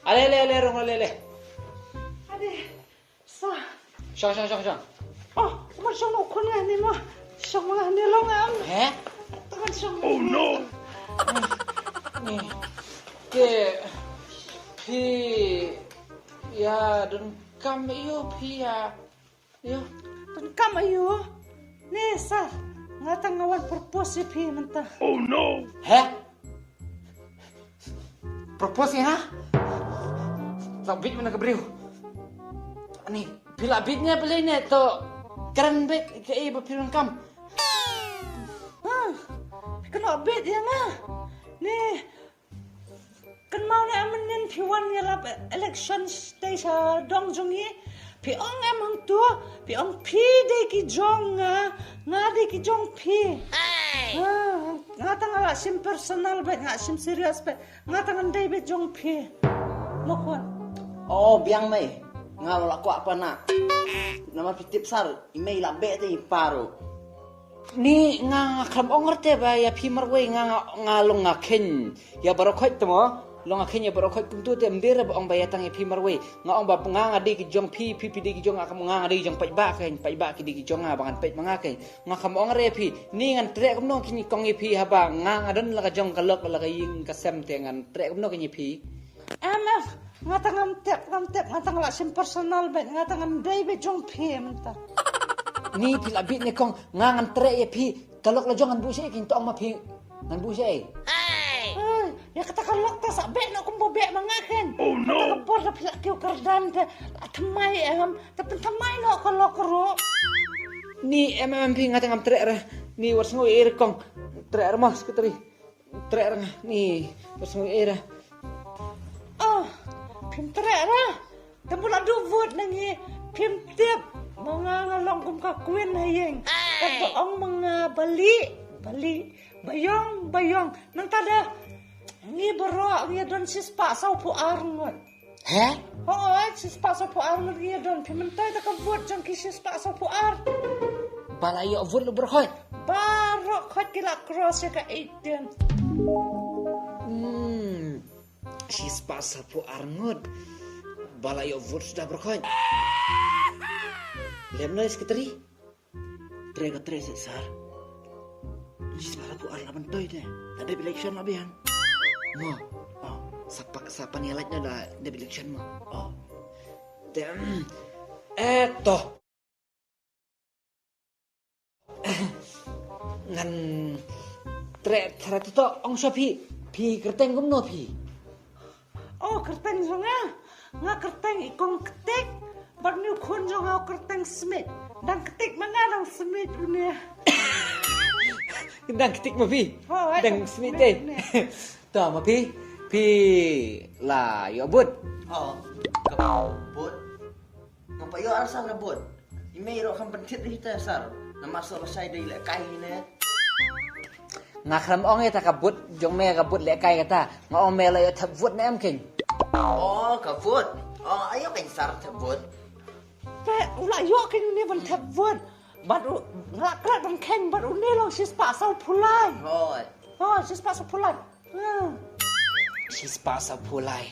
Ale, rong ale. Ade, sa. Syang. Oh, sama syang nak kunyah ni mah. Syang malah ni long am. Tangan syang. Oh no. Ni. Ke pi ya dan kam iyo pi ya. Yo. Dan kam ayo. Ni sa. Ngatang ngawan propose pi mentah. Oh no. Propose ha? Sabit mana kebriu? Ni, bila bitnya beli ni tu keren bit ke ibu pirun kam. Kena bit ya mah. Ni kan mau ni amenin piwan ya lap election station dong jongi. Pi ong emang tu, pi ong pi de ki jong nga de ki jong pi. Ngatang ala sim personal bet, ngat sim serius bet. Ngatang andai bet jong pi. Lokwan. Oh, biang mai. Ngalo aku apa nak? Nama pitip sar, email la bet ni paru. Ni nga kram ong ngerti ba ya pi marway nga long nga ken. Ya barokot tu mo. Long akhirnya barokot kuntu te mbira ba ong bayatang ya pi marway. Nga ong ba nga di ki jong pi di ki jong akam nga di jong pai ba ki di ki jong nga bangan pait mga ken. Nga kam ong re pi ni ngan trek kam no kini kong pi haba nga don la ka jong kalok la ka ying kasem te ngan trek kam no kini pi. Ngatang tep ngatang la sim personal bet ngatang andai bet jong pi mentah. Ni pila bit ni kong nga ngan trek ya pi kalok la jong ngan bu se kin to ong ma pi ngan bu se. Ya katakan lokta sak bek nak kumpo bek mangaken. Oh no. Katakan bor dah pilak kiu kerdan te. Temai tapi temai nak kalau kero. Ni MMP ngatang trek re. Ni warsengo ir kong trek mas ketri. Trek ni warsengo ir. Pim trek ra. Tembula du vote nangi pim tip mangangalong kum ka kuin hayeng. Kata ong bali bayong nang tada ni berok ni don sispa sau pu arngot. Sispa sau pu arngot ni don pimentai tak vote jang ki sispa sau pu ar. Balayo vote lu berkhot. Barok khot kila cross ka 18. Sispa sau pu arngot. Balayo vote sudah berkhot. Lemno sekretari. Trega tres sar. Sispa sau pu ar laban toy deh. Ada election labihan. Mo, sapa ni alatnya dah election mo. Eto. Ngan trek tu ong sapi pi kerteng gumno pi. Kerteng zonga. Nga kerteng ikong ketik. Bar ni kun zonga kerteng smith. Dan ketik manganang smith punya. Dang ketik mo pi. Dang smith eh. Tah ma pi la yo but. But. Ngapa yo asal but? Email ro kan pentit kita sar. Nama soro sai dei le kai ni. Ngakram ong eta kabut jong me kabut le kai kata. Nga ong me la yo thap but na em king. Kabut. Ayo kan sar kabut. Pe ula yo kan ni ban thap vote. Baru ngakrat ban ken baru ni long sispa sau pulai. Sispa sau pulai. Sispa sau pulai.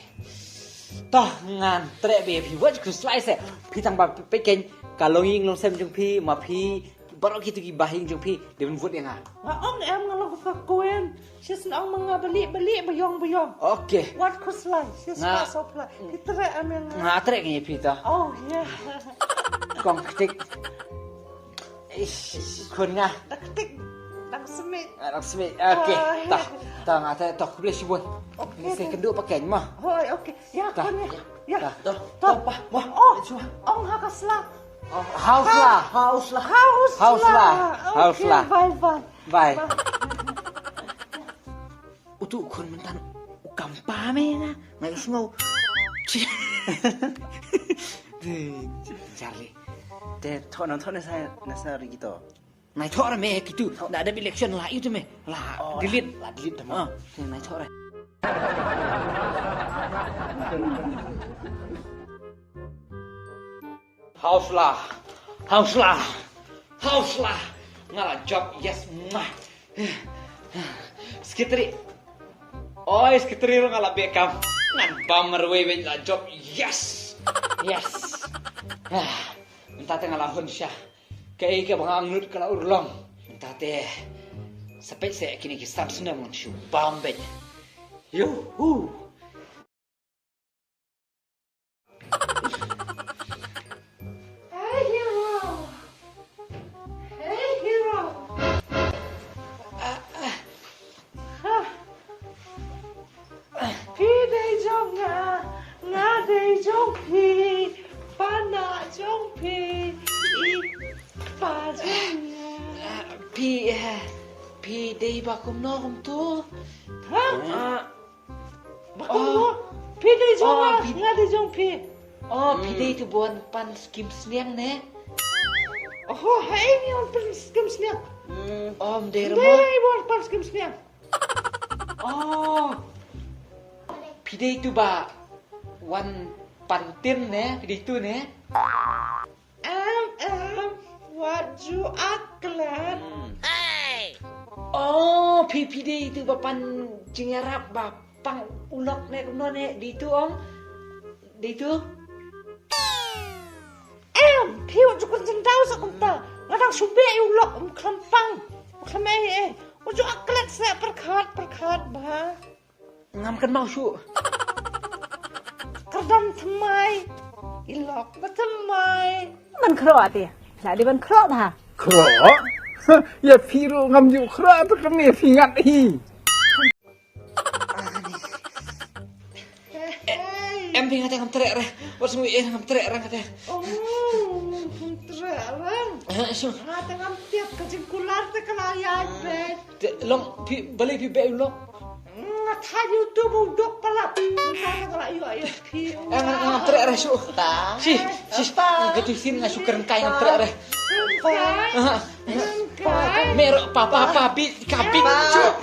Toh ngan trek be pi wat ku slai se. Pi tang ba pe ken kalau ying long sem jong pi ma pi baru gitu ki bahing jong pi de ben vote nga. Ong em ngalong ka koen. Sis ong mga beli bayong. Okey. Wat ku slai. Sispa sau pulai. Kita amen. Nga trek ni pi ta. Ya. Kong ketik. Kun nga. Ketik. Dang semit. Okey. Tah ngata tok boleh sibun. Ini saya kedua pakai mah. Okey. Ya kun ya. Toh pa. Ong hakasla. Haus lah. Bye. Utu kun mentan ukampa me na. Ngai semua. Charlie. Thon saya nasa gitu. Nai thora me gitu. Ndak ada election lah itu me. Lah delete tama. Nai thora. Haus lah. Ngala job yes mah. Sekretari. Sekretari lo ngala bekam. Ngan bummer way when la job. Yes. Yes. Mentate ngalahon siya. Kaya ka mga angnut kala urlong. Mentate. Sampai saya kini kisam senang mengsiu bambet. Yuhu. Hey hero. Hey hero. Pi dei jong nga dei jong pi, pa na jong pi, I pa jong nga. Pi day bakum no kum tu. Bakit mo? Pi dei jong nga dei jong pi. Pi day tu buan pan skim sniang ne. Oh, hey ni on pan skim sniang. Dei Dei mo. buat pan skim sniang. Pi day tu ba wan pantin ne, pi day tu ne. Waju aklat. Pi day tu ba pan jingarap ba pang ulok ne kuno ne di tu Di tu. Pi waju kun jendau sa kunta. Ngadang sube ulok klampang. Klamai waju aklat sa perkat ba. Ngam kan mau su. Kerdam thamai. Ilok ba thamai. มันเคราะห์ติหลายดิมันเคราะห์บ่ะ เคราะห์ อย่าพี่รู้งำอยู่เคราะห์ตะกันเนี่ยพี่งัดอี Em ping ngata ngam trek re. Wat semui ngam trek re ngata. Terang. Su. Tengah tiap kejengkular tekelayai bet. Long pi balik pi be ulok. Ngata YouTube udok palap. Ngata kalau ayo pi. Ngam trek re su. Si. Gitu sin ngasu keren kai ngam trek re. Kai. Mero papa papi kaping. Su.